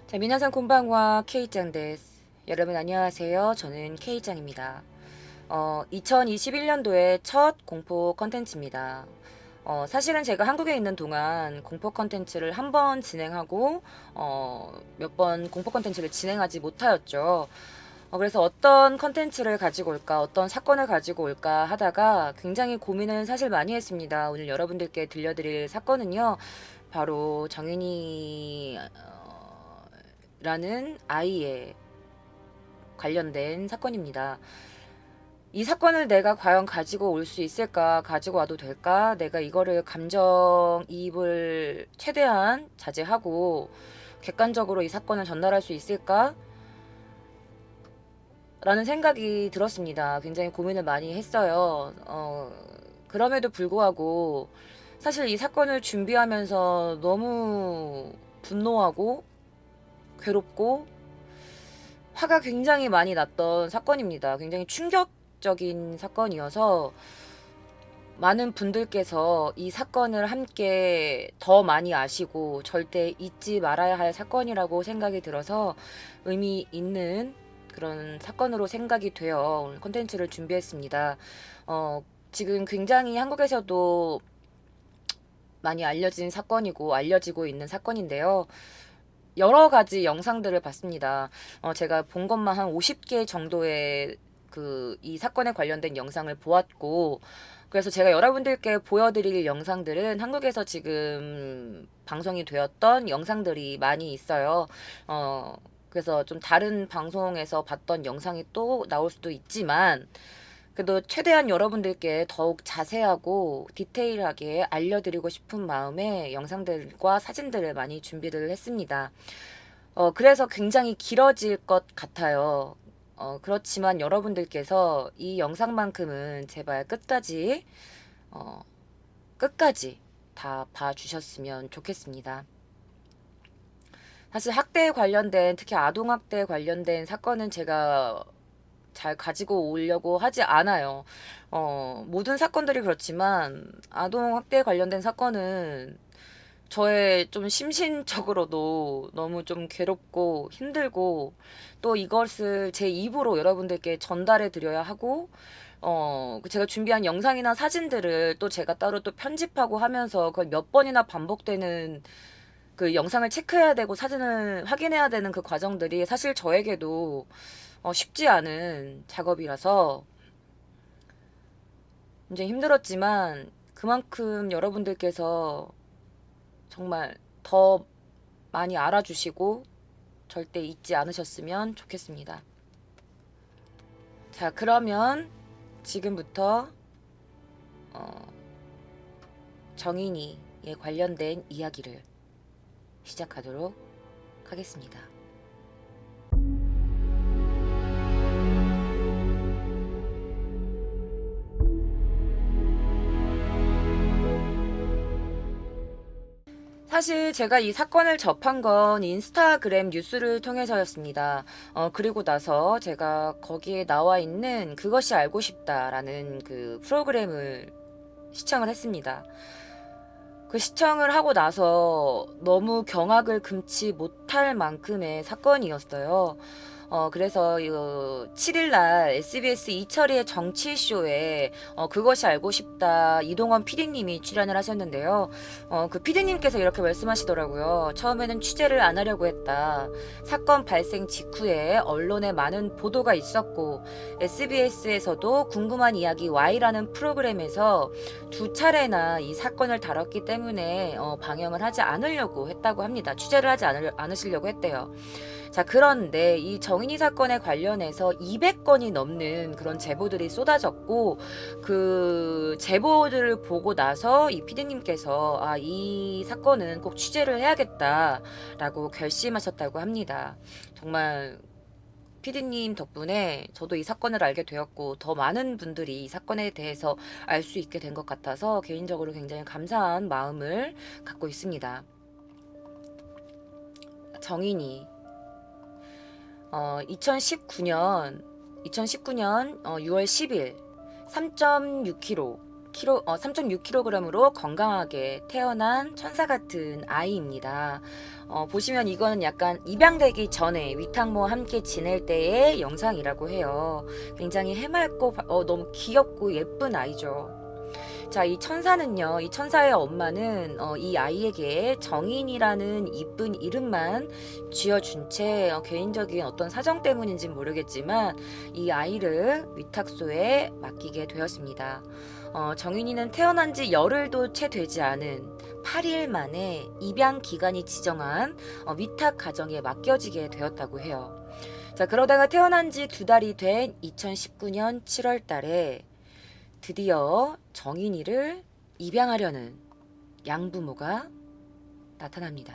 자, 미나상 곤방와 케이짱 데스. 여러분 안녕하세요. 저는 케이짱입니다. 2021년도의 첫 공포 컨텐츠입니다. 사실은 제가 한국에 있는 동안 공포 컨텐츠를 한 번 진행하고 몇 번 공포 컨텐츠를 진행하지 못하였죠. 그래서 어떤 컨텐츠를 가지고 올까, 어떤 사건을 가지고 올까 하다가 굉장히 고민을 사실 많이 했습니다. 오늘 여러분들께 들려드릴 사건은요, 바로 정인이 라는 아이의 관련된 사건입니다. 이 사건을 내가 과연 가지고 올 수 있을까? 가지고 와도 될까? 내가 이거를 감정이입을 최대한 자제하고 객관적으로 이 사건을 전달할 수 있을까? 라는 생각이 들었습니다. 굉장히 고민을 많이 했어요. 그럼에도 불구하고 사실 이 사건을 준비하면서 너무 분노하고 괴롭고 화가 굉장히 많이 났던 사건입니다. 굉장히 충격적인 사건이어서 많은 분들께서 이 사건을 함께 더 많이 아시고 절대 잊지 말아야 할 사건이라고 생각이 들어서 의미 있는 그런 사건으로 생각이 되어 오늘 콘텐츠를 준비했습니다. 지금 굉장히 한국에서도 많이 알려진 사건이고 알려지고 있는 사건인데요. 여러 가지 영상들을 봤습니다. 제가 본 것만 한 50개 정도의 이 사건에 관련된 영상을 보았고, 그래서 제가 여러분들께 보여드릴 영상들은 한국에서 지금 방송이 되었던 영상들이 많이 있어요. 그래서 좀 다른 방송에서 봤던 영상이 또 나올 수도 있지만, 그래도 최대한 여러분들께 더욱 자세하고 디테일하게 알려드리고 싶은 마음에 영상들과 사진들을 많이 준비를 했습니다. 그래서 굉장히 길어질 것 같아요. 그렇지만 여러분들께서 이 영상만큼은 제발 어, 끝까지 다 봐주셨으면 좋겠습니다. 사실 학대에 관련된, 특히 아동학대에 관련된 사건은 제가 잘 가지고 오려고 하지 않아요. 모든 사건들이 그렇지만 아동학대에 관련된 사건은 저의 좀 심신적으로도 너무 좀 괴롭고 힘들고 또 이것을 제 입으로 여러분들께 전달해 드려야 하고 제가 준비한 영상이나 사진들을 또 제가 따로 또 편집하고 하면서 거의 몇 번이나 반복되는 그 영상을 체크해야 되고 사진을 확인해야 되는 그 과정들이 사실 저에게도 쉽지 않은 작업이라서 굉장히 힘들었지만 그만큼 여러분들께서 정말 더 많이 알아주시고 절대 잊지 않으셨으면 좋겠습니다. 자, 그러면 지금부터 정인이에 관련된 이야기를 시작하도록 하겠습니다. 사실 제가 이 사건을 접한 건 인스타그램 뉴스를 통해서였습니다. 그리고 나서 제가 거기에 나와 있는 그것이 알고 싶다라는 그 프로그램을 시청을 했습니다. 그 시청을 하고 나서 너무 경악을 금치 못할 만큼의 사건이었어요. 그래서 7일날 SBS 이철이의 정치쇼에 그것이 알고 싶다 이동원 PD님이 출연을 하셨는데요. 그 PD님께서 이렇게 말씀하시더라고요. 처음에는 취재를 안 하려고 했다. 사건 발생 직후에 언론에 많은 보도가 있었고 SBS에서도 궁금한 이야기 Y라는 프로그램에서 두 차례나 이 사건을 다뤘기 때문에 방영을 하지 않으려고 했다고 합니다. 취재를 하지 않으시려고 했대요. 자, 그런데 이 정인이 사건에 관련해서 200건이 넘는 그런 제보들이 쏟아졌고 그 제보들을 보고 나서 이 피디님께서 이 사건은 꼭 취재를 해야겠다라고 결심하셨다고 합니다. 정말 피디님 덕분에 저도 이 사건을 알게 되었고 더 많은 분들이 이 사건에 대해서 알 수 있게 된 것 같아서 개인적으로 굉장히 감사한 마음을 갖고 있습니다. 정인이 2019년 6월 10일 3.6kg 3.6kg으로 건강하게 태어난 천사 같은 아이입니다. 보시면 이거는 약간 입양되기 전에 위탁모와 함께 지낼 때의 영상이라고 해요. 굉장히 해맑고 너무 귀엽고 예쁜 아이죠. 자, 이 천사는요, 이 천사의 엄마는 이 아이에게 정인이라는 이쁜 이름만 쥐어준 채 개인적인 어떤 사정 때문인지는 모르겠지만 이 아이를 위탁소에 맡기게 되었습니다. 정인이는 태어난 지 열흘도 채 되지 않은 8일 만에 입양 기관이 지정한 위탁 가정에 맡겨지게 되었다고 해요. 자, 그러다가 태어난 지 2달이 된 2019년 7월 달에 드디어 정인이를 입양하려는 양부모가 나타납니다.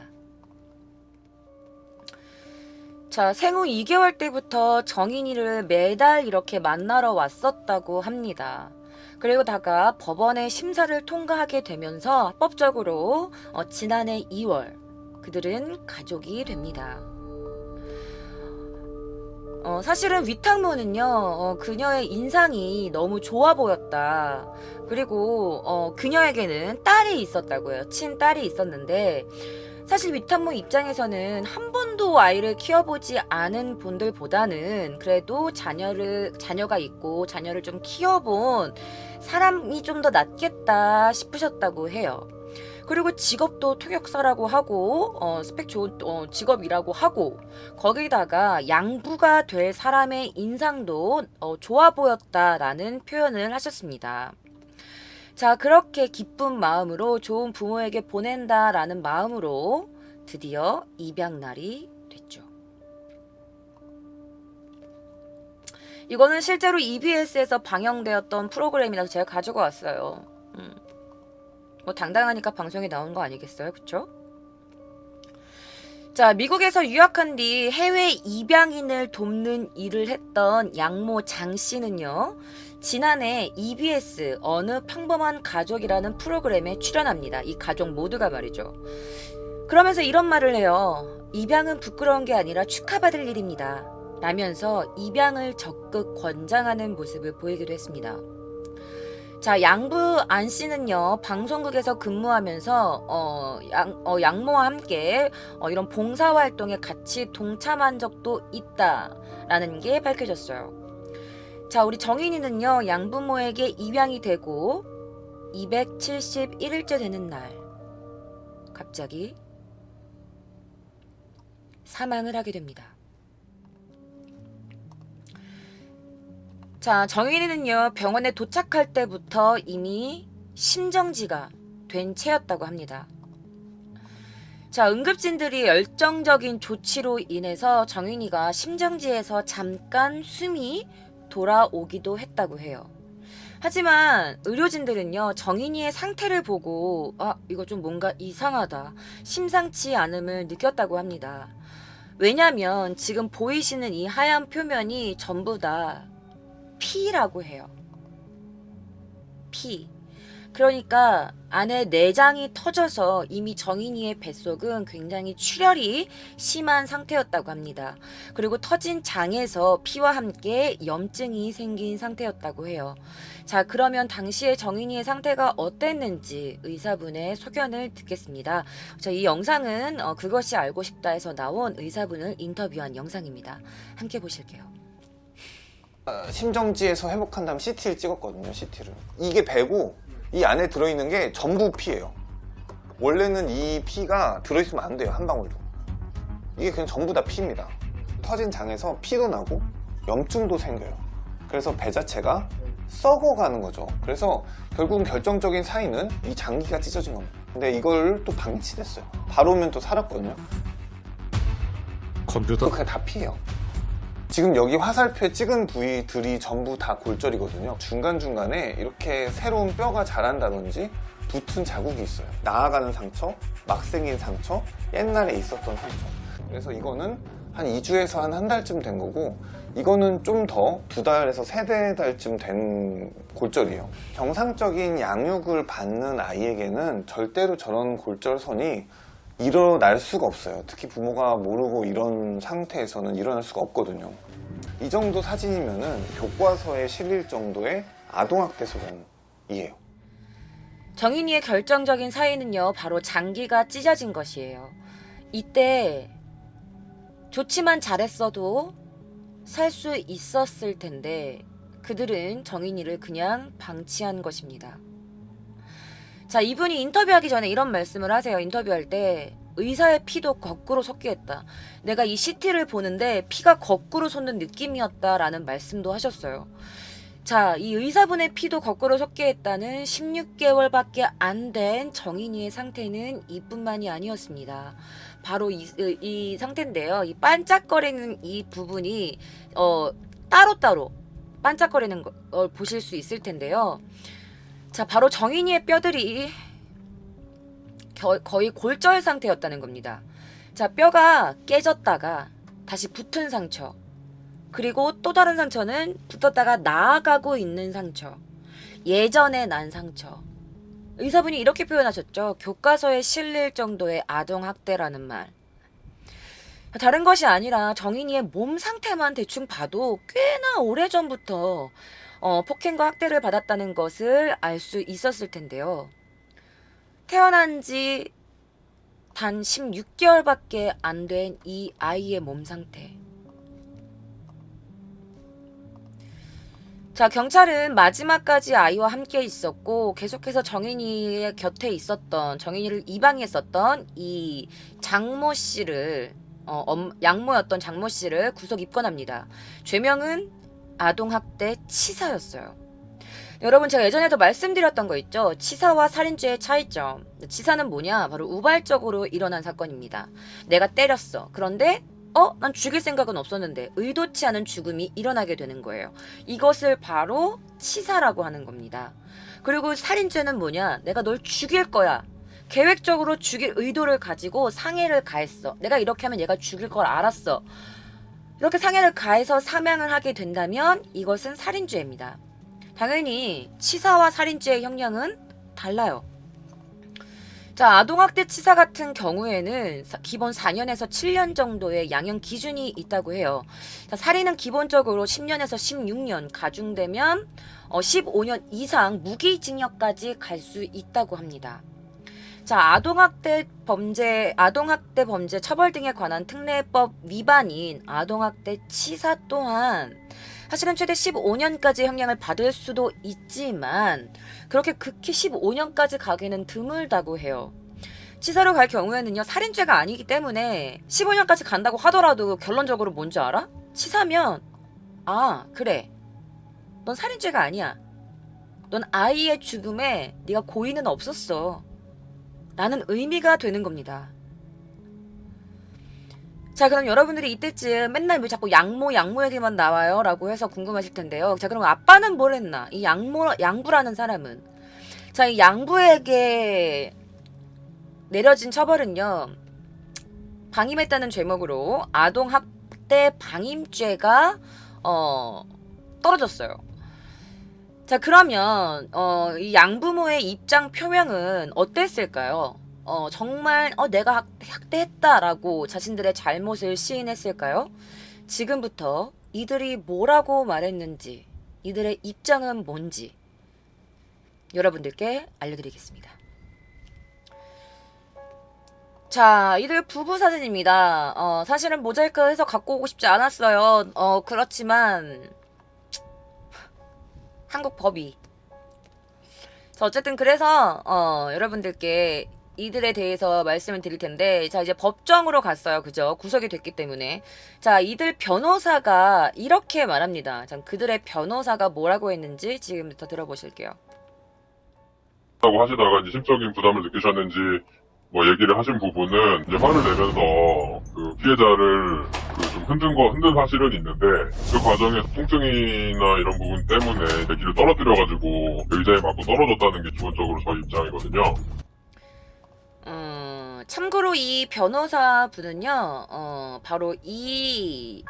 자, 생후 2개월 때부터 정인이를 매달 이렇게 만나러 왔었다고 합니다. 그리고다가 법원의 심사를 통과하게 되면서 합법적으로 지난해 2월 그들은 가족이 됩니다. 사실은 위탁모는요, 그녀의 인상이 너무 좋아 보였다. 그리고 그녀에게는 딸이 있었다고요. 친딸이 있었는데 사실 위탁모 입장에서는 한 번도 아이를 키워보지 않은 분들보다는 그래도 자녀가 있고 자녀를 좀 키워본 사람이 좀 더 낫겠다 싶으셨다고 해요. 그리고 직업도 통역사라고 하고 스펙 좋은 직업이라고 하고 거기다가 양부가 될 사람의 인상도 좋아 보였다라는 표현을 하셨습니다. 자, 그렇게 기쁜 마음으로 좋은 부모에게 보낸다라는 마음으로 드디어 입양날이 됐죠. 이거는 실제로 EBS에서 방영되었던 프로그램이라서 제가 가지고 왔어요. 뭐 당당하니까 방송에 나온 거 아니겠어요? 그쵸? 자, 미국에서 유학한 뒤 해외 입양인을 돕는 일을 했던 양모 장 씨는요, 지난해 EBS 어느 평범한 가족이라는 프로그램에 출연합니다. 이 가족 모두가 말이죠. 그러면서 이런 말을 해요. 입양은 부끄러운 게 아니라 축하받을 일입니다. 라면서 입양을 적극 권장하는 모습을 보이기도 했습니다. 자, 양부 안 씨는요, 방송국에서 근무하면서 양모와 함께 이런 봉사활동에 같이 동참한 적도 있다라는 게 밝혀졌어요. 자, 우리 정인이는요, 양부모에게 입양이 되고 271일째 되는 날 갑자기 사망을 하게 됩니다. 자, 정인이는요, 병원에 도착할 때부터 이미 심정지가 된 채였다고 합니다. 자, 응급진들이 열정적인 조치로 인해서 정인이가 심정지에서 잠깐 숨이 돌아오기도 했다고 해요. 하지만 의료진들은요, 정인이의 상태를 보고 이거 좀 뭔가 이상하다, 심상치 않음을 느꼈다고 합니다. 왜냐면 지금 보이시는 이 하얀 표면이 전부 다 피라고 해요. 피. 그러니까 안에 내장이 터져서 이미 정인이의 뱃속은 굉장히 출혈이 심한 상태였다고 합니다. 그리고 터진 장에서 피와 함께 염증이 생긴 상태였다고 해요. 자, 그러면 당시에 정인이의 상태가 어땠는지 의사분의 소견을 듣겠습니다. 자, 이 영상은 그것이 알고 싶다에서 나온 의사분을 인터뷰한 영상입니다. 함께 보실게요. 심정지에서 회복한 다음 CT를 찍었거든요. CT를. 이게 배고 이 안에 들어있는 게 전부 피예요. 원래는 이 피가 들어있으면 안 돼요. 한 방울도. 이게 그냥 전부 다 피입니다. 터진 장에서 피도 나고 염증도 생겨요. 그래서 배 자체가 썩어가는 거죠. 그래서 결국은 결정적인 사인은 이 장기가 찢어진 겁니다. 근데 이걸 또 방치됐어요. 바로 오면 또 살았거든요. 컴퓨터? 그게 다 피예요. 지금 여기 화살표에 찍은 부위들이 전부 다 골절이거든요. 중간중간에 이렇게 새로운 뼈가 자란다든지 붙은 자국이 있어요. 나아가는 상처, 막 생긴 상처, 옛날에 있었던 상처. 그래서 이거는 한 2주에서 한 달쯤 된 거고, 이거는 좀 더 2달에서 3달쯤 된 골절이에요. 정상적인 양육을 받는 아이에게는 절대로 저런 골절선이 일어날 수가 없어요. 특히 부모가 모르고 이런 상태에서는 일어날 수가 없거든요. 이 정도 사진이면은 교과서에 실릴 정도의 아동학대 소년이에요. 정인이의 결정적인 사인은요, 바로 장기가 찢어진 것이에요. 이때 좋지만 잘했어도 살 수 있었을 텐데 그들은 정인이를 그냥 방치한 것입니다. 자, 이분이 인터뷰하기 전에 이런 말씀을 하세요. 인터뷰할 때 의사의 피도 거꾸로 솟게 했다. 내가 이 CT를 보는데 피가 거꾸로 솟는 느낌이었다라는 말씀도 하셨어요. 자, 이 의사분의 피도 거꾸로 솟게 했다는 16개월밖에 안 된 정인이의 상태는 이뿐만이 아니었습니다. 바로 이 상태인데요. 이 반짝거리는 이 부분이 따로따로 반짝거리는 걸 보실 수 있을 텐데요. 자, 바로 정인이의 뼈들이 거의 골절 상태였다는 겁니다. 자, 뼈가 깨졌다가 다시 붙은 상처, 그리고 또 다른 상처는 붙었다가 나아가고 있는 상처, 예전에 난 상처. 의사분이 이렇게 표현하셨죠. 교과서에 실릴 정도의 아동학대라는 말. 다른 것이 아니라 정인이의 몸 상태만 대충 봐도 꽤나 오래전부터 폭행과 학대를 받았다는 것을 알 수 있었을 텐데요. 태어난 지 단 16개월밖에 안 된 이 아이의 몸 상태. 자, 경찰은 마지막까지 아이와 함께 있었고 계속해서 정인이의 곁에 있었던, 정인이를 입양했었던 이 장모 씨를 양모였던 장모 씨를 구속 입건합니다. 죄명은 아동학대 치사였어요. 여러분, 제가 예전에도 말씀드렸던 거 있죠? 치사와 살인죄의 차이점. 치사는 뭐냐? 바로 우발적으로 일어난 사건입니다. 내가 때렸어. 그런데 난 죽일 생각은 없었는데 의도치 않은 죽음이 일어나게 되는 거예요. 이것을 바로 치사라고 하는 겁니다. 그리고 살인죄는 뭐냐? 내가 널 죽일 거야. 계획적으로 죽일 의도를 가지고 상해를 가했어. 내가 이렇게 하면 얘가 죽일 걸 알았어. 이렇게 상해를 가해서 사망을 하게 된다면 이것은 살인죄입니다. 당연히 치사와 살인죄의 형량은 달라요. 자, 아동학대 치사 같은 경우에는 기본 4년에서 7년 정도의 양형 기준이 있다고 해요. 자, 살인은 기본적으로 10년에서 16년, 가중되면 15년 이상 무기징역까지 갈 수 있다고 합니다. 자, 아동학대 범죄 처벌 등에 관한 특례법 위반인 아동학대 치사 또한 사실은 최대 15년까지 형량을 받을 수도 있지만 그렇게 극히 15년까지 가기는 드물다고 해요. 치사로 갈 경우에는요, 살인죄가 아니기 때문에 15년까지 간다고 하더라도 결론적으로 뭔지 알아? 치사면 그래, 넌 살인죄가 아니야. 넌 아이의 죽음에 네가 고의는 없었어 라는 의미가 되는 겁니다. 자, 그럼 여러분들이 이때쯤 맨날 왜 자꾸 양모 얘기만 나와요? 라고 해서 궁금하실 텐데요. 자, 그럼 아빠는 뭘 했나? 이 양부라는 사람은. 자, 이 양부에게 내려진 처벌은요, 방임했다는 죄목으로 아동학대 방임죄가 떨어졌어요. 자, 그러면 이 양부모의 입장 표명은 어땠을까요? 정말 내가 학대했다라고 자신들의 잘못을 시인했을까요? 지금부터 이들이 뭐라고 말했는지, 이들의 입장은 뭔지 여러분들께 알려드리겠습니다. 자, 이들 부부 사진입니다. 사실은 모자이크 해서 갖고 오고 싶지 않았어요. 그렇지만 한국 법이. 자, 어쨌든 그래서 여러분들께 이들에 대해서 말씀을 드릴 텐데, 자, 이제 법정으로 갔어요. 그죠? 구속이 됐기 때문에. 자, 이들 변호사가 이렇게 말합니다. 자, 그들의 변호사가 뭐라고 했는지 지금부터 들어보실게요. 라고 하시다가 이제 심적인 부담을 느끼셨는지 뭐 얘기를 하신 부분은 이제 화를 내면서 그 피해자를 좀 흔든 사실은 있는데, 그 과정에서 통증이나 이런 부분 때문에 길을 떨어뜨려가지고 의자에 맞고 떨어졌다는 게 기본적으로 저희 입장이거든요. 참고로 이 변호사분은요, 바로 이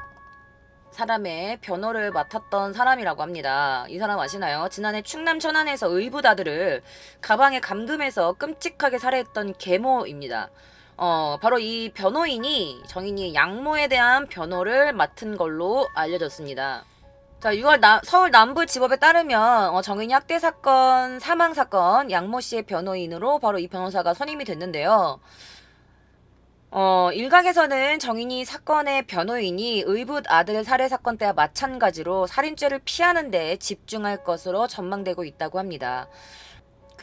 사람의 변호를 맡았던 사람이라고 합니다. 이 사람 아시나요? 지난해 충남 천안에서 의붓아들을 가방에 감금해서 끔찍하게 살해했던 계모입니다. 바로 이 변호인이 정인이 양모에 대한 변호를 맡은 걸로 알려졌습니다. 자, 6월 서울 남부지법에 따르면 정인이 학대 사건, 사망 사건 양모 씨의 변호인으로 바로 이 변호사가 선임이 됐는데요. 일각에서는 정인이 사건의 변호인이 의붓 아들 살해 사건 때와 마찬가지로 살인죄를 피하는 데 집중할 것으로 전망되고 있다고 합니다.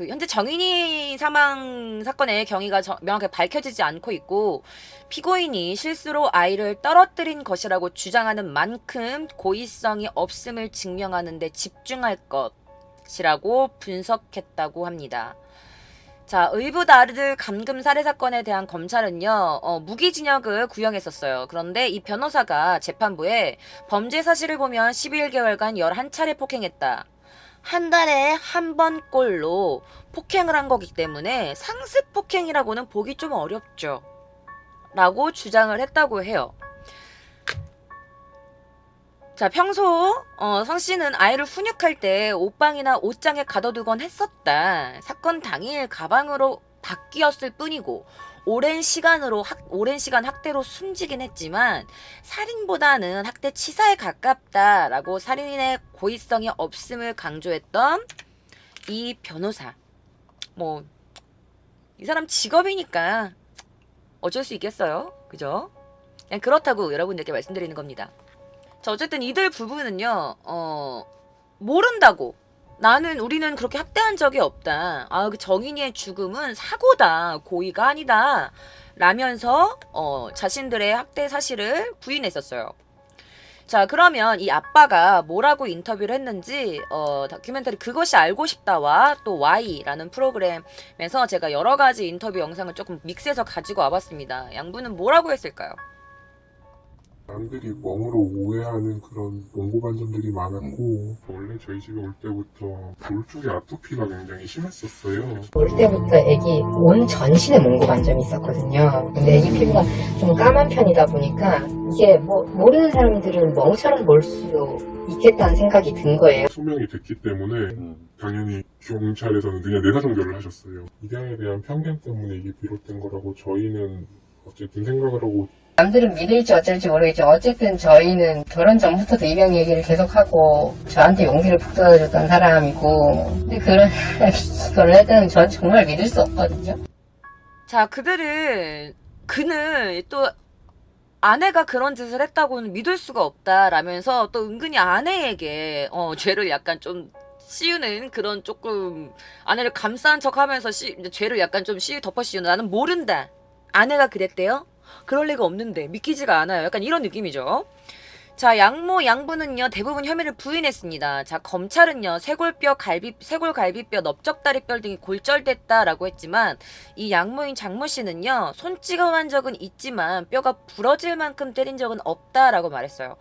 현재 정인이 사망 사건의 경위가 명확하게 밝혀지지 않고 있고, 피고인이 실수로 아이를 떨어뜨린 것이라고 주장하는 만큼 고의성이 없음을 증명하는 데 집중할 것이라고 분석했다고 합니다. 자, 의붓 아들 감금 살해 사건에 대한 검찰은요, 무기징역을 구형했었어요. 그런데 이 변호사가 재판부에 범죄 사실을 보면 11개월간 11차례 폭행했다. 한 달에 한 번 꼴로 폭행을 한 거기 때문에 상습 폭행이라고는 보기 좀 어렵죠. 라고 주장을 했다고 해요. 자, 평소 성 씨는 아이를 훈육할 때 옷방이나 옷장에 가둬두곤 했었다. 사건 당일 가방으로 바뀌었을 뿐이고 오랜 시간 학대로 숨지긴 했지만 살인보다는 학대 치사에 가깝다라고 살인의 고의성이 없음을 강조했던 이 변호사. 뭐 이 사람 직업이니까 어쩔 수 있겠어요. 그죠? 그냥 그렇다고 여러분들께 말씀드리는 겁니다. 자, 어쨌든 이들 부부는요, 모른다고. 우리는 그렇게 학대한 적이 없다. 그 정인이의 죽음은 사고다. 고의가 아니다. 라면서, 자신들의 학대 사실을 부인했었어요. 자, 그러면 이 아빠가 뭐라고 인터뷰를 했는지, 다큐멘터리 그것이 알고 싶다와 또 Y라는 프로그램에서 제가 여러 가지 인터뷰 영상을 조금 믹스해서 가지고 와봤습니다. 양분은 뭐라고 했을까요? 남들이 멍으로 오해하는 그런 농고반점들이 많았고 원래 저희 집에 올 때부터 볼 쪽에 아토피가 굉장히 심했었어요. 올 때부터 애기 온 전신에 몽고 반점이 있었거든요. 근데 애기 피부가 좀 까만 편이다 보니까 이게 모르는 사람들은 멍처럼 볼 수도 있겠다는 생각이 든 거예요. 소명이 됐기 때문에 당연히 경찰에서는 그냥 내사정결을 하셨어요. 입양에 대한 편견 때문에 이게 비롯된 거라고 저희는 어쨌든 생각을 하고, 남들은 믿을지 어쩔지 모르겠죠. 어쨌든 저희는 결혼 전부터도 입양 얘기를 계속하고 저한테 용기를 북돋아줬던 사람이고, 근데 그런 결혼을 했다는 전 정말 믿을 수 없거든요. 자, 그는 또 아내가 그런 짓을 했다고는 믿을 수가 없다라면서 또 은근히 아내에게 죄를 약간 좀 씌우는 그런 조금 아내를 감싼 척 하면서 죄를 약간 좀 덮어 씌우는, 나는 모른다. 아내가 그랬대요? 그럴 리가 없는데 믿기지가 않아요. 약간 이런 느낌이죠. 자, 양부는요 대부분 혐의를 부인했습니다. 자, 검찰은요 쇄골갈비뼈, 넓적다리뼈 등이 골절됐다라고 했지만 이 양모인 장모 씨는요 손찌검한 적은 있지만 뼈가 부러질 만큼 때린 적은 없다라고 말했어요.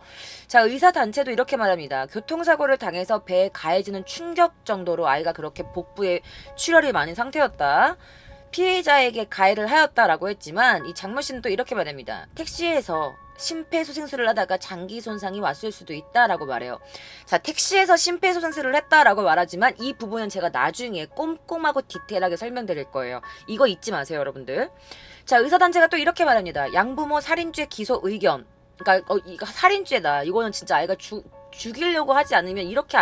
자, 의사 단체도 이렇게 말합니다. 교통사고를 당해서 배에 가해지는 충격 정도로 아이가 그렇게 복부에 출혈이 많은 상태였다. 피해자에게 가해를 하였다라고 했지만 이 장모 씨는 또 이렇게 말합니다. 택시에서 심폐소생술을 하다가 장기 손상이 왔을 수도 있다라고 말해요. 자, 택시에서 심폐소생술을 했다라고 말하지만 이 부분은 제가 나중에 꼼꼼하고 디테일하게 설명드릴 거예요. 이거 잊지 마세요, 여러분들. 자, 의사단체가 또 이렇게 말합니다. 양부모 살인죄 기소 의견. 그러니까 이거 살인죄다. 이거는 진짜 아이가 죽이려고 하지 않으면 이렇게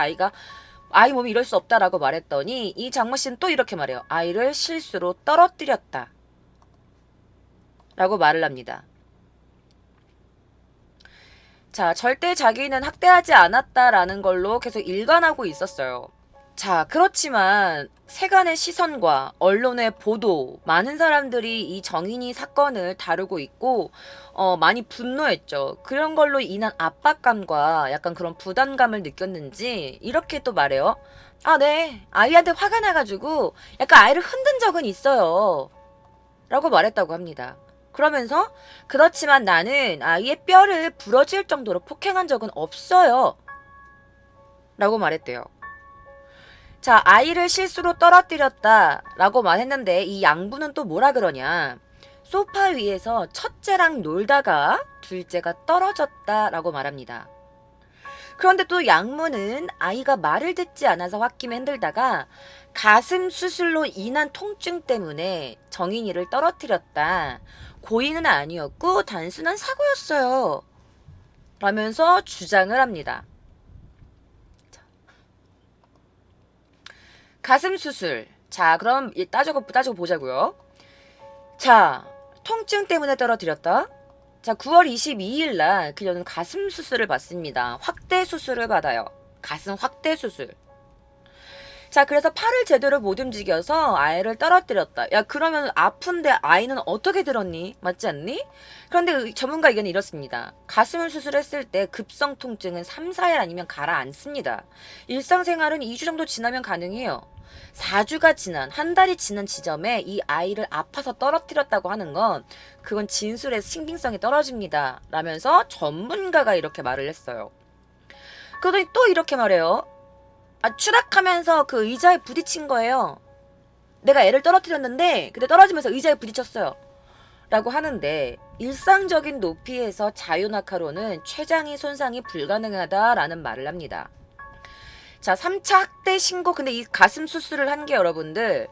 아이 몸이 이럴 수 없다라고 말했더니 이 장모 씨는 또 이렇게 말해요. 아이를 실수로 떨어뜨렸다. 라고 말을 합니다. 자, 절대 자기는 학대하지 않았다라는 걸로 계속 일관하고 있었어요. 자, 그렇지만 세간의 시선과 언론의 보도, 많은 사람들이 이 정인이 사건을 다루고 있고 많이 분노했죠. 그런 걸로 인한 압박감과 약간 그런 부담감을 느꼈는지 이렇게 또 말해요. 네, 아이한테 화가 나가지고 약간 아이를 흔든 적은 있어요. 라고 말했다고 합니다. 그러면서 그렇지만 나는 아이의 뼈를 부러질 정도로 폭행한 적은 없어요. 라고 말했대요. 자, 아이를 실수로 떨어뜨렸다 라고 말했는데 이 양부는 또 뭐라 그러냐. 소파 위에서 첫째랑 놀다가 둘째가 떨어졌다 라고 말합니다. 그런데 또 양모는 아이가 말을 듣지 않아서 홧김에 흔들다가 가슴 수술로 인한 통증 때문에 정인이를 떨어뜨렸다. 고의는 아니었고 단순한 사고였어요. 라면서 주장을 합니다. 가슴 수술. 자, 그럼 따지고 보자고요. 자, 통증 때문에 떨어뜨렸다. 자, 9월 22일 날 그녀는 가슴 수술을 받습니다. 확대 수술을 받아요. 가슴 확대 수술. 자, 그래서 팔을 제대로 못 움직여서 아이를 떨어뜨렸다. 야, 그러면 아픈데 아이는 어떻게 들었니? 맞지 않니? 그런데 전문가 의견은 이렇습니다. 가슴을 수술했을 때 급성 통증은 3, 4일 아니면 가라앉습니다. 일상생활은 2주 정도 지나면 가능해요. 4주가 지난, 한 달이 지난 지점에 이 아이를 아파서 떨어뜨렸다고 하는 건 그건 진술의 신빙성이 떨어집니다. 라면서 전문가가 이렇게 말을 했어요. 그러더니 또 이렇게 말해요. 추락하면서 그 의자에 부딪힌 거예요. 내가 애를 떨어뜨렸는데 근데 떨어지면서 의자에 부딪혔어요. 라고 하는데 일상적인 높이에서 자유낙하로는 췌장의 손상이 불가능하다라는 말을 합니다. 자, 3차 학대 신고. 근데 이 가슴 수술을 한 게 여러분들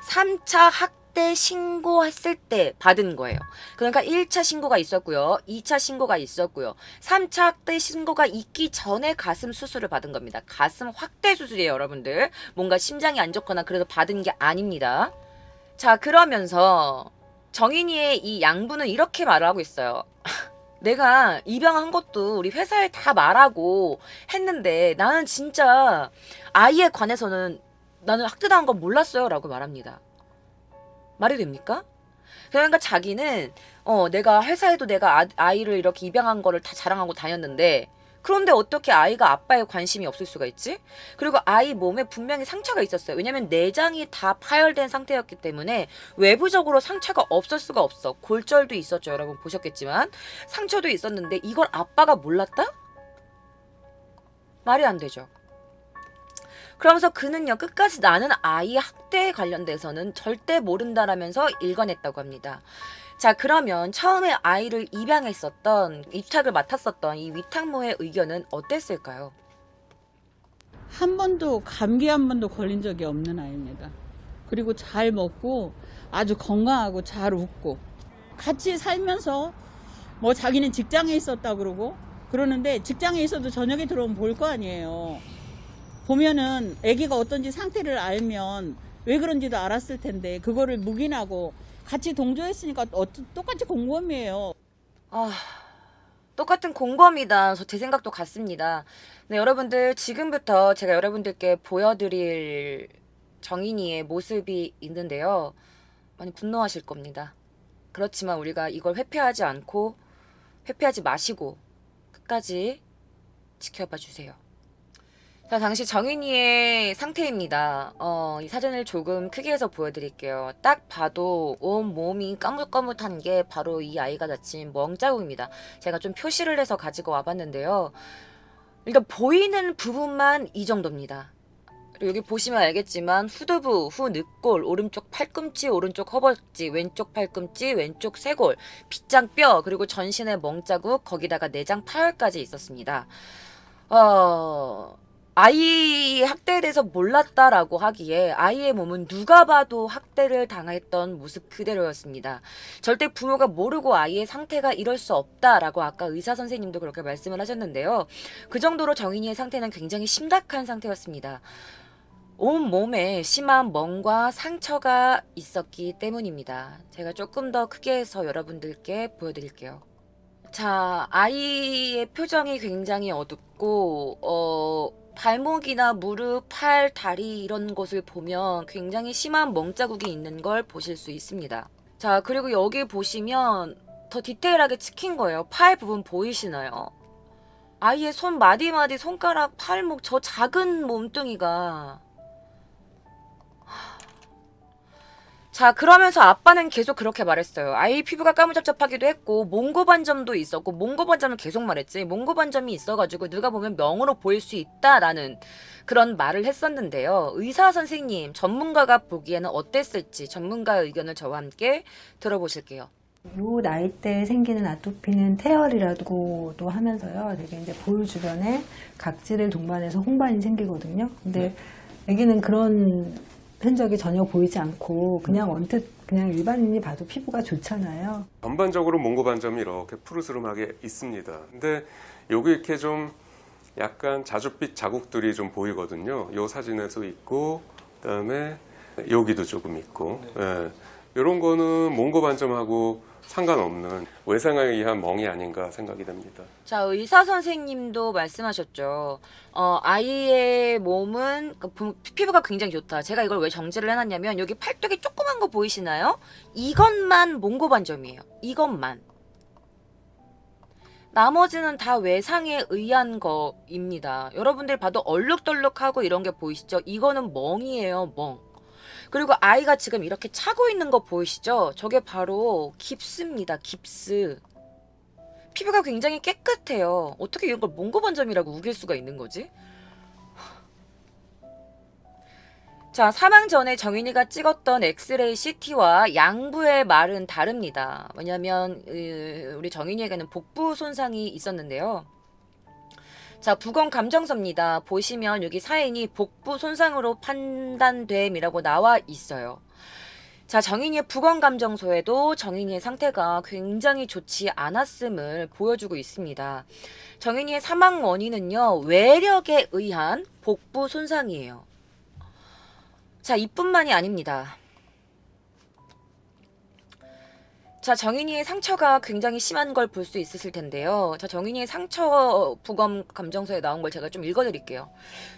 3차 학대 신고했을 때 받은 거예요. 그러니까 1차 신고가 있었고요. 2차 신고가 있었고요. 3차 학대 신고가 있기 전에 가슴 수술을 받은 겁니다. 가슴 확대 수술이에요, 여러분들. 뭔가 심장이 안 좋거나 그래서 받은 게 아닙니다. 자, 그러면서 정인이의 이 양부는 이렇게 말을 하고 있어요. 내가 입양한 것도 우리 회사에 다 말하고 했는데 나는 진짜 아이에 관해서는 나는 학대당한 건 몰랐어요 라고 말합니다. 말이 됩니까? 그러니까 자기는 내가 회사에도 내가 아이를 이렇게 입양한 거를 다 자랑하고 다녔는데 그런데 어떻게 아이가 아빠에 관심이 없을 수가 있지? 그리고 아이 몸에 분명히 상처가 있었어요. 왜냐면 내장이 다 파열된 상태였기 때문에 외부적으로 상처가 없을 수가 없어. 골절도 있었죠. 여러분 보셨겠지만 상처도 있었는데 이걸 아빠가 몰랐다? 말이 안 되죠. 그러면서 그는요 끝까지 나는 아이 학대에 관련돼서는 절대 모른다라면서 일관했다고 합니다. 자, 그러면 처음에 아이를 입양했었던 입탁을 맡았었던 이 위탁모의 의견은 어땠을까요? 한 번도 감기 한 번도 걸린 적이 없는 아이입니다. 그리고 잘 먹고 아주 건강하고 잘 웃고 같이 살면서 뭐 자기는 직장에 있었다 그러고 그러는데 직장에 있어도 저녁에 들어오면 볼 거 아니에요. 보면은 아기가 어떤지 상태를 알면 왜 그런지도 알았을 텐데 그거를 묵인하고 같이 동조했으니까 똑같이 공범이에요. 똑같은 공범이다. 제 생각도 같습니다. 네, 여러분들 지금부터 제가 여러분들께 보여드릴 정인이의 모습이 있는데요. 많이 분노하실 겁니다. 그렇지만 우리가 이걸 회피하지 마시고 끝까지 지켜봐 주세요. 자, 당시 정인이의 상태입니다. 이 사진을 조금 크게 해서 보여드릴게요. 딱 봐도 온 몸이 까뭇까뭇한 게 바로 이 아이가 다친 멍자국입니다. 제가 좀 표시를 해서 가지고 와봤는데요. 일단 보이는 부분만 이 정도입니다. 그리고 여기 보시면 알겠지만 후두부, 후 늑골, 오른쪽 팔꿈치, 오른쪽 허벅지, 왼쪽 팔꿈치, 왼쪽 쇄골, 빗장뼈, 그리고 전신에 멍자국, 거기다가 내장 파열까지 있었습니다. 아이 학대에 대해서 몰랐다라고 하기에 아이의 몸은 누가 봐도 학대를 당했던 모습 그대로였습니다. 절대 부모가 모르고 아이의 상태가 이럴 수 없다라고 아까 의사 선생님도 그렇게 말씀을 하셨는데요. 그 정도로 정인이의 상태는 굉장히 심각한 상태였습니다. 온 몸에 심한 멍과 상처가 있었기 때문입니다. 제가 조금 더 크게 해서 여러분들께 보여드릴게요. 자, 아이의 표정이 굉장히 어둡고 발목이나 무릎, 팔, 다리 이런 곳을 보면 굉장히 심한 멍자국이 있는 걸 보실 수 있습니다. 자, 그리고 여기 보시면 더 디테일하게 찍힌 거예요. 팔 부분 보이시나요? 아이의 손 마디마디, 손가락, 팔목, 저 작은 몸뚱이가. 자, 그러면서 아빠는 계속 그렇게 말했어요. 아이 피부가 까무잡잡하기도 했고 몽고반점도 있었고, 몽고반점을 계속 말했지. 몽고반점이 있어가지고 누가 보면 명으로 보일 수 있다라는 그런 말을 했었는데요. 의사 선생님, 전문가가 보기에는 어땠을지 전문가의 의견을 저와 함께 들어보실게요. 요 나이 때 생기는 아토피는 태열이라고도 하면서요. 되게 이제 볼 주변에 각질을 동반해서 홍반이 생기거든요. 근데 여기는 그런 흔적이 전혀 보이지 않고 그냥 언뜻 그냥 일반인이 봐도 피부가 좋잖아요. 전반적으로 몽고반점이 이렇게 푸르스름하게 있습니다. 근데 여기 이렇게 좀 약간 자줏빛 자국들이 좀 보이거든요. 이 사진에도 있고, 그다음에 여기도 조금 있고, 이런 거는 몽고 반점하고 상관없는 외상에 의한 멍이 아닌가 생각이 됩니다. 자, 의사 선생님도 말씀하셨죠. 아이의 몸은 피부가 굉장히 좋다. 제가 이걸 왜 정지를 해놨냐면 여기 팔뚝이 조그만 거 보이시나요? 이것만 몽고 반점이에요. 이것만. 나머지는 다 외상에 의한 거입니다. 여러분들 봐도 얼룩덜룩하고 이런 게 보이시죠? 이거는 멍이에요, 멍. 그리고 아이가 지금 이렇게 차고 있는 거 보이시죠? 저게 바로 깁스입니다, 깁스. 피부가 굉장히 깨끗해요. 어떻게 이걸 몽고 반점이라고 우길 수가 있는 거지? 자, 사망 전에 정인이가 찍었던 엑스레이 CT와 양부의 말은 다릅니다. 왜냐면 우리 정인이에게는 복부 손상이 있었는데요. 자, 부검 감정서입니다. 보시면 여기 사인이 복부 손상으로 판단됨이라고 나와 있어요. 자, 정인이의 부검 감정서에도 정인이의 상태가 굉장히 좋지 않았음을 보여주고 있습니다. 정인이의 사망 원인은요, 외력에 의한 복부 손상이에요. 자, 이뿐만이 아닙니다. 자, 정인이의 상처가 굉장히 심한 걸 볼 수 있으실 텐데요. 자, 정인이의 상처 부검 감정서에 나온 걸 제가 좀 읽어드릴게요.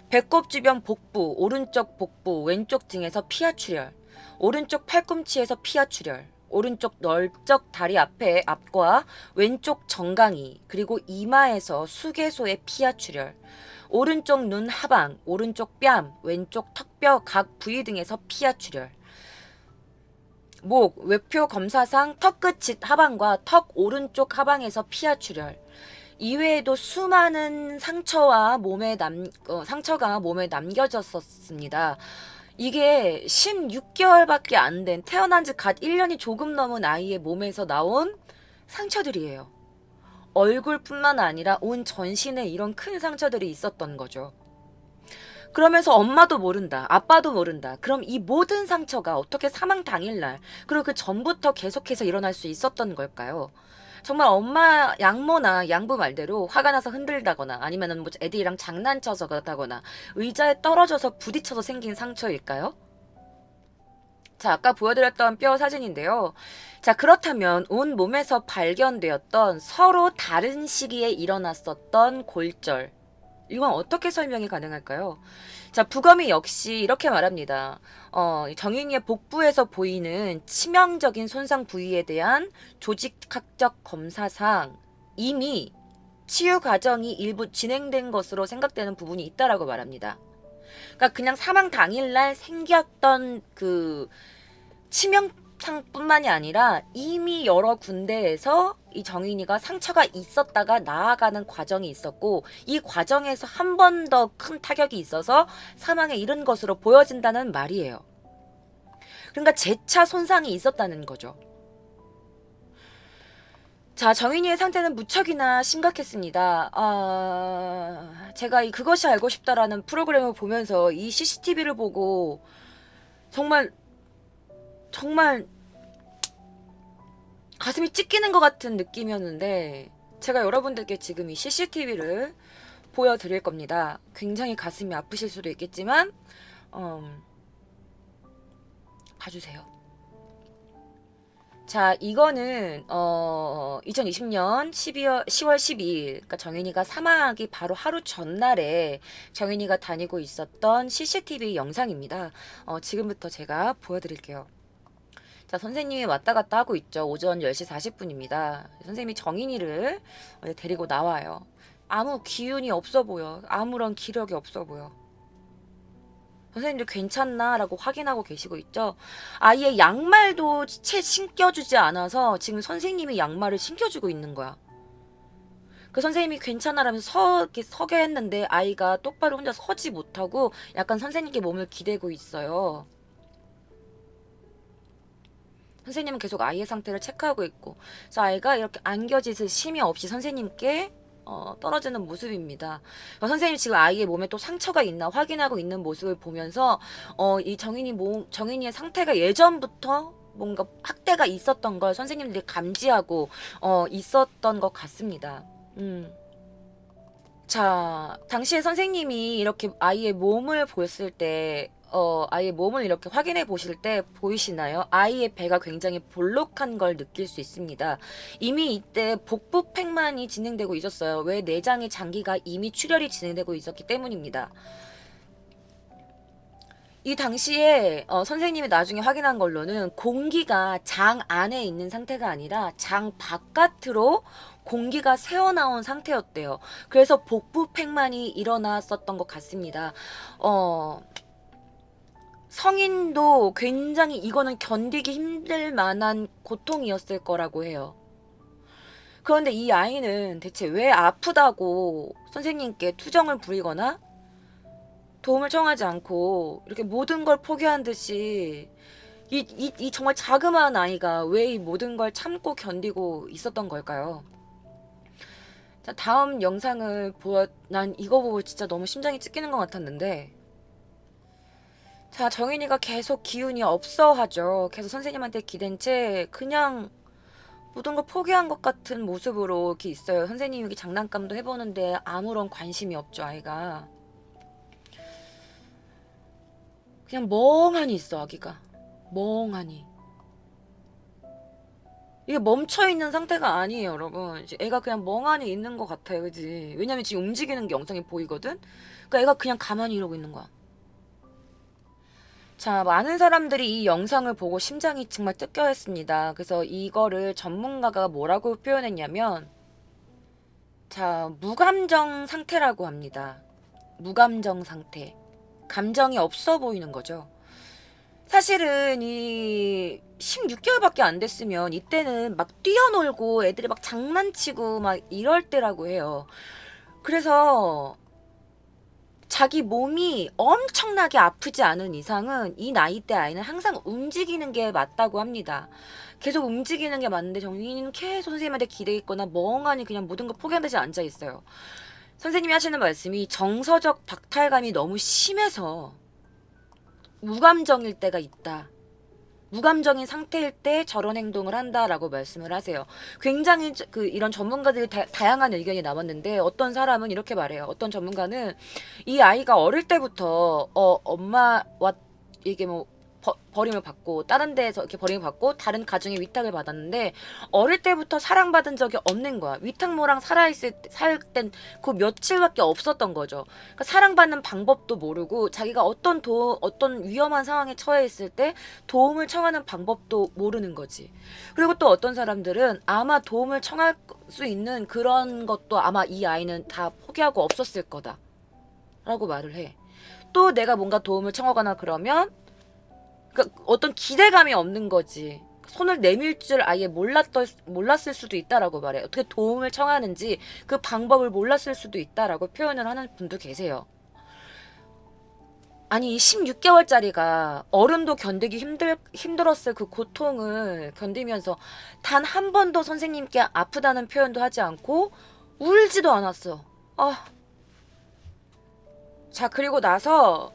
배꼽 주변 복부, 오른쪽 복부, 왼쪽 등에서 피하 출혈, 오른쪽 팔꿈치에서 피하 출혈, 오른쪽 넓적 다리 앞과 왼쪽 정강이, 그리고 이마에서 수개소의 피하 출혈, 오른쪽 눈 하방, 오른쪽 뺨, 왼쪽 턱뼈 각 부위 등에서 피하 출혈, 목, 외표 검사상 턱끝 하방과 턱 오른쪽 하방에서 피하 출혈. 이외에도 수많은 상처가 몸에 남겨졌었습니다. 이게 16개월밖에 안 된, 태어난 지 갓 1년이 조금 넘은 아이의 몸에서 나온 상처들이에요. 얼굴뿐만 아니라 온 전신에 이런 큰 상처들이 있었던 거죠. 그러면서 엄마도 모른다, 아빠도 모른다. 그럼 이 모든 상처가 어떻게 사망 당일날, 그리고 그 전부터 계속해서 일어날 수 있었던 걸까요? 정말 엄마, 양모나 양부 말대로 화가 나서 흔들다거나, 아니면은 뭐 애들이랑 장난쳐서 그렇다거나, 의자에 떨어져서 부딪혀서 생긴 상처일까요? 자, 아까 보여드렸던 뼈 사진인데요. 자, 그렇다면 온 몸에서 발견되었던 서로 다른 시기에 일어났었던 골절, 이건 어떻게 설명이 가능할까요? 자, 부검이 역시 이렇게 말합니다. 정인이의 복부에서 보이는 치명적인 손상 부위에 대한 조직학적 검사상 이미 치유 과정이 일부 진행된 것으로 생각되는 부분이 있다라고 말합니다. 그러니까 그냥 사망 당일날 생겼던 그 치명상뿐만이 아니라 이미 여러 군데에서 이 정인이가 상처가 있었다가 나아가는 과정이 있었고, 이 과정에서 한 번 더 큰 타격이 있어서 사망에 이른 것으로 보여진다는 말이에요. 그러니까 재차 손상이 있었다는 거죠. 자, 정인이의 상태는 무척이나 심각했습니다. 제가 이 그것이 알고 싶다라는 프로그램을 보면서 이 CCTV를 보고 정말 가슴이 찢기는 것 같은 느낌이었는데, 제가 여러분들께 지금 이 CCTV를 보여드릴 겁니다. 굉장히 가슴이 아프실 수도 있겠지만 봐주세요. 자, 이거는 2020년 10월 12일, 그러니까 정인이가 사망하기 바로 하루 전날에 정인이가 다니고 있었던 CCTV 영상입니다. 지금부터 제가 보여드릴게요. 자, 선생님이 왔다 갔다 하고 있죠. 오전 10시 40분입니다. 선생님이 정인이를 데리고 나와요. 아무 기운이 없어 보여. 아무런 기력이 없어 보여. 선생님들 괜찮나? 라고 확인하고 계시고 있죠. 아예 양말도 채 신겨주지 않아서 지금 선생님이 양말을 신겨주고 있는 거야. 그 선생님이 괜찮아 라면서 서게 했는데 아이가 똑바로 혼자 서지 못하고 약간 선생님께 몸을 기대고 있어요. 선생님은 계속 아이의 상태를 체크하고 있고, 그래서 아이가 이렇게 안겨짓을 심이 없이 선생님께 떨어지는 모습입니다. 선생님이 지금 아이의 몸에 또 상처가 있나 확인하고 있는 모습을 보면서 이 정인이의 상태가 예전부터 뭔가 학대가 있었던 걸 선생님들이 감지하고 있었던 것 같습니다. 자, 당시에 선생님이 이렇게 아이의 몸을 보였을 때 아이의 몸을 이렇게 확인해 보실 때 보이시나요? 아이의 배가 굉장히 볼록한 걸 느낄 수 있습니다. 이미 이때 복부 팽만이 진행되고 있었어요. 왜? 내장의 장기가 이미 출혈이 진행되고 있었기 때문입니다. 이 당시에 선생님이 나중에 확인한 걸로는 공기가 장 안에 있는 상태가 아니라 장 바깥으로 공기가 새어나온 상태였대요. 그래서 복부 팽만이 일어났었던 것 같습니다. 성인도 굉장히 이거는 견디기 힘들 만한 고통이었을 거라고 해요. 그런데 이 아이는 대체 왜 아프다고 선생님께 투정을 부리거나 도움을 청하지 않고 이렇게 모든 걸 포기한 듯이 이 정말 자그마한 아이가 왜 이 모든 걸 참고 견디고 있었던 걸까요? 자, 다음 영상을 난 이거 보고 진짜 너무 심장이 찢기는 것 같았는데, 자, 정인이가 계속 기운이 없어 하죠. 계속 선생님한테 기댄 채 그냥 모든 걸 포기한 것 같은 모습으로 이렇게 있어요. 선생님이 이렇게 장난감도 해보는데 아무런 관심이 없죠, 아이가. 그냥 멍하니 있어, 아기가. 멍하니. 이게 멈춰있는 상태가 아니에요, 여러분. 이제 애가 그냥 멍하니 있는 것 같아요, 그지? 왜냐면 지금 움직이는 게 영상에 보이거든? 그러니까 애가 그냥 가만히 이러고 있는 거야. 자, 많은 사람들이 이 영상을 보고 심장이 정말 뜯겨했습니다. 그래서 이거를 전문가가 뭐라고 표현했냐면, 자, 무감정 상태라고 합니다. 무감정 상태. 감정이 없어 보이는 거죠. 사실은 이 16개월밖에 안 됐으면 이때는 막 뛰어놀고 애들이 막 장난치고 막 이럴 때라고 해요. 그래서 자기 몸이 엄청나게 아프지 않은 이상은 이 나이 때 아이는 항상 움직이는 게 맞다고 합니다. 계속 움직이는 게 맞는데 정인이는 계속 선생님한테 기대 있거나 멍하니 그냥 모든 걸 포기한 듯이 앉아 있어요. 선생님이 하시는 말씀이 정서적 박탈감이 너무 심해서 무감정일 때가 있다. 무감정인 상태일 때 저런 행동을 한다라고 말씀을 하세요. 굉장히 이런 전문가들이 다양한 의견이 나왔는데 어떤 사람은 이렇게 말해요. 어떤 전문가는 이 아이가 어릴 때부터 엄마와 이게 뭐 버림을 받고 다른 데에서 이렇게 버림을 받고 다른 가정에 위탁을 받았는데 어릴 때부터 사랑받은 적이 없는 거야. 위탁모랑 살 땐 그 며칠밖에 없었던 거죠. 그러니까 사랑받는 방법도 모르고 자기가 어떤 위험한 상황에 처해 있을 때 도움을 청하는 방법도 모르는 거지. 그리고 또 어떤 사람들은 아마 도움을 청할 수 있는 그런 것도 아마 이 아이는 다 포기하고 없었을 거다 라고 말을 해. 또 내가 뭔가 도움을 청하거나 그러면 그러니까 어떤 기대감이 없는 거지. 손을 내밀 줄 아예 몰랐을 수도 있다라고 말해요. 어떻게 도움을 청하는지 그 방법을 몰랐을 수도 있다라고 표현을 하는 분도 계세요. 아니 16개월짜리가 어른도 견디기 힘들었을 그 고통을 견디면서 단 한 번도 선생님께 아프다는 표현도 하지 않고 울지도 않았어. 자, 그리고 나서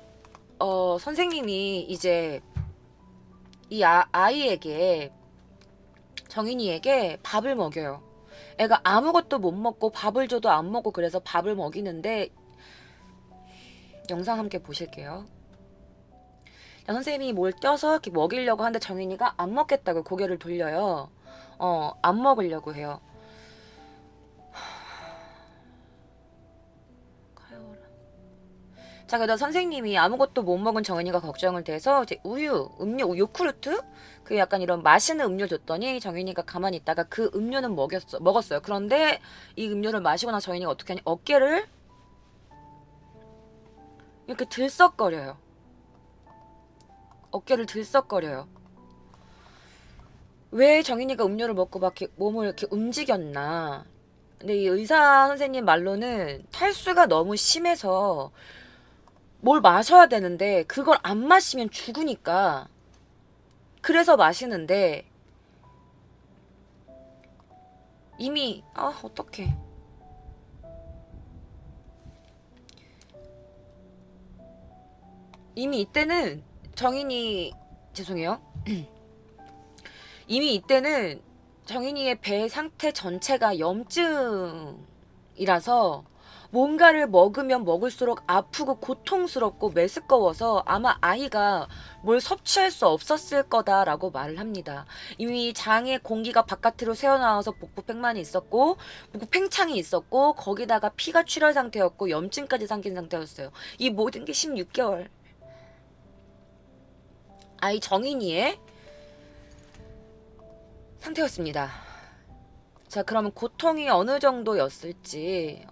선생님이 이제 이 아이에게 정인이에게 밥을 먹여요. 애가 아무것도 못 먹고 밥을 줘도 안 먹고 그래서 밥을 먹이는데 영상 함께 보실게요. 자, 선생님이 뭘 떼어서 이렇게 먹이려고 하는데 정인이가 안 먹겠다고 고개를 돌려요. 안 먹으려고 해요. 자, 그러다 선생님이 아무것도 못 먹은 정인이가 걱정을 돼서 이제 우유, 음료, 요구르트? 그 약간 이런 마시는 음료 줬더니 정인이가 가만히 있다가 그 음료는 먹었어요. 그런데 이 음료를 마시고 나서 정인이가 어떻게 하냐? 어깨를 이렇게 들썩거려요. 어깨를 들썩거려요. 왜 정인이가 음료를 먹고 막 이렇게 몸을 이렇게 움직였나? 근데 이 의사 선생님 말로는 탈수가 너무 심해서 뭘 마셔야 되는데 그걸 안 마시면 죽으니까 그래서 마시는데 이미 어떡해. 이미 이때는 죄송해요. 이미 이때는 정인이의 배 상태 전체가 염증이라서 뭔가를 먹으면 먹을수록 아프고 고통스럽고 메스꺼워서 아마 아이가 뭘 섭취할 수 없었을 거다라고 말을 합니다. 이미 장에 공기가 바깥으로 새어나와서 복부 팽만이 있었고 복부 팽창이 있었고 거기다가 피가 출혈 상태였고 염증까지 생긴 상태였어요. 이 모든 게 16개월. 아이 정인이의 상태였습니다. 자, 그러면 고통이 어느 정도였을지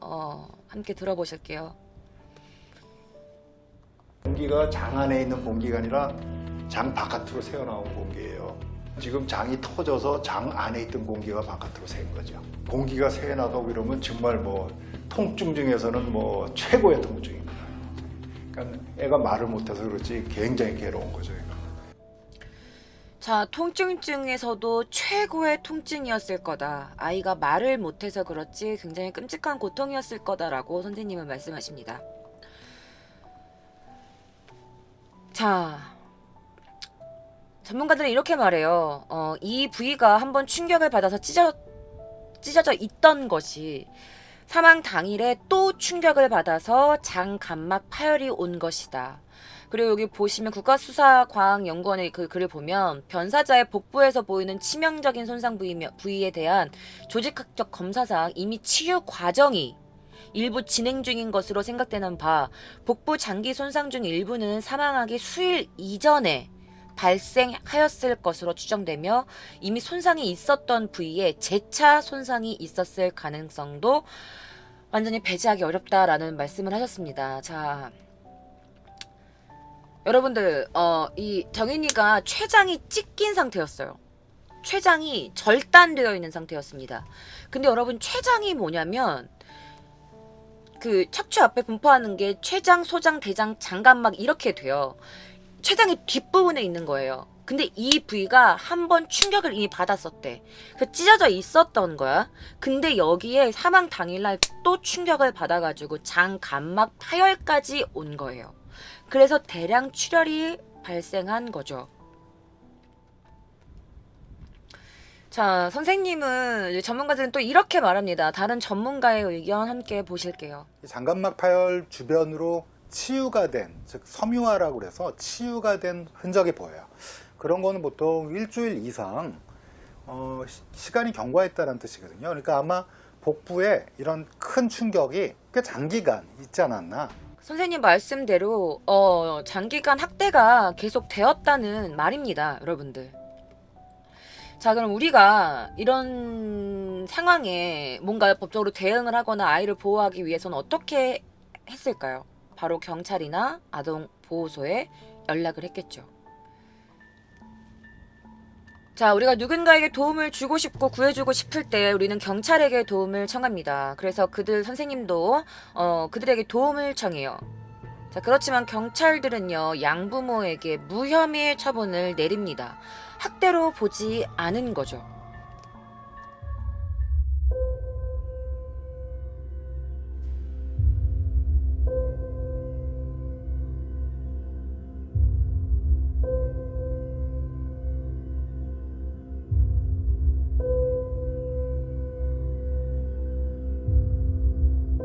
함께 들어보실게요. 공기가 장 안에 있는 공기가 아니라 장 바깥으로 새어나온 공기예요. 지금 장이 터져서 장 안에 있던 공기가 바깥으로 샌 거죠. 공기가 새어나가고 이러면 정말 뭐 통증 중에서는 뭐 최고의 통증입니다. 그러니까 애가 말을 못해서 그렇지 굉장히 괴로운 거죠. 자, 통증 중에서도 최고의 통증이었을 거다. 아이가 말을 못해서 그렇지 굉장히 끔찍한 고통이었을 거다라고 선생님은 말씀하십니다. 자, 전문가들은 이렇게 말해요. 이 부위가 한번 충격을 받아서 찢어져 있던 것이 사망 당일에 또 충격을 받아서 장 감막 파열이 온 것이다. 그리고 여기 보시면 국가수사과학연구원의 그 글을 보면 변사자의 복부에서 보이는 치명적인 손상 부위에 대한 조직학적 검사상 이미 치유 과정이 일부 진행 중인 것으로 생각되는 바 복부 장기 손상 중 일부는 사망하기 수일 이전에 발생하였을 것으로 추정되며 이미 손상이 있었던 부위에 재차 손상이 있었을 가능성도 완전히 배제하기 어렵다라는 말씀을 하셨습니다. 자, 여러분들 이 정인이가 췌장이 찢긴 상태였어요. 췌장이 절단되어 있는 상태였습니다. 근데 여러분 췌장이 뭐냐면 그 척추 앞에 분포하는 게 췌장, 소장, 대장, 장감막 이렇게 돼요. 췌장이 뒷부분에 있는 거예요. 근데 이 부위가 한번 충격을 이미 받았었대. 그 찢어져 있었던 거야. 근데 여기에 사망 당일날 또 충격을 받아가지고 장감막 파열까지 온 거예요. 그래서 대량 출혈이 발생한 거죠. 자, 선생님은 전문가들은 또 이렇게 말합니다. 다른 전문가의 의견 함께 보실게요. 장감막 파열 주변으로 치유가 된, 즉 섬유화라고 그래서 치유가 된 흔적이 보여요. 그런 거는 보통 일주일 이상 시간이 경과했다는 뜻이거든요. 그러니까 아마 복부에 이런 큰 충격이 꽤 장기간 있지 않았나. 선생님 말씀대로 장기간 학대가 계속 되었다는 말입니다, 여러분들. 자, 그럼 우리가 이런 상황에 뭔가 법적으로 대응을 하거나 아이를 보호하기 위해서는 어떻게 했을까요? 바로 경찰이나 아동보호소에 연락을 했겠죠. 자, 우리가 누군가에게 도움을 주고 싶고 구해주고 싶을 때 우리는 경찰에게 도움을 청합니다. 그래서 선생님도 그들에게 도움을 청해요. 자, 그렇지만 경찰들은요, 양부모에게 무혐의 처분을 내립니다. 학대로 보지 않은 거죠.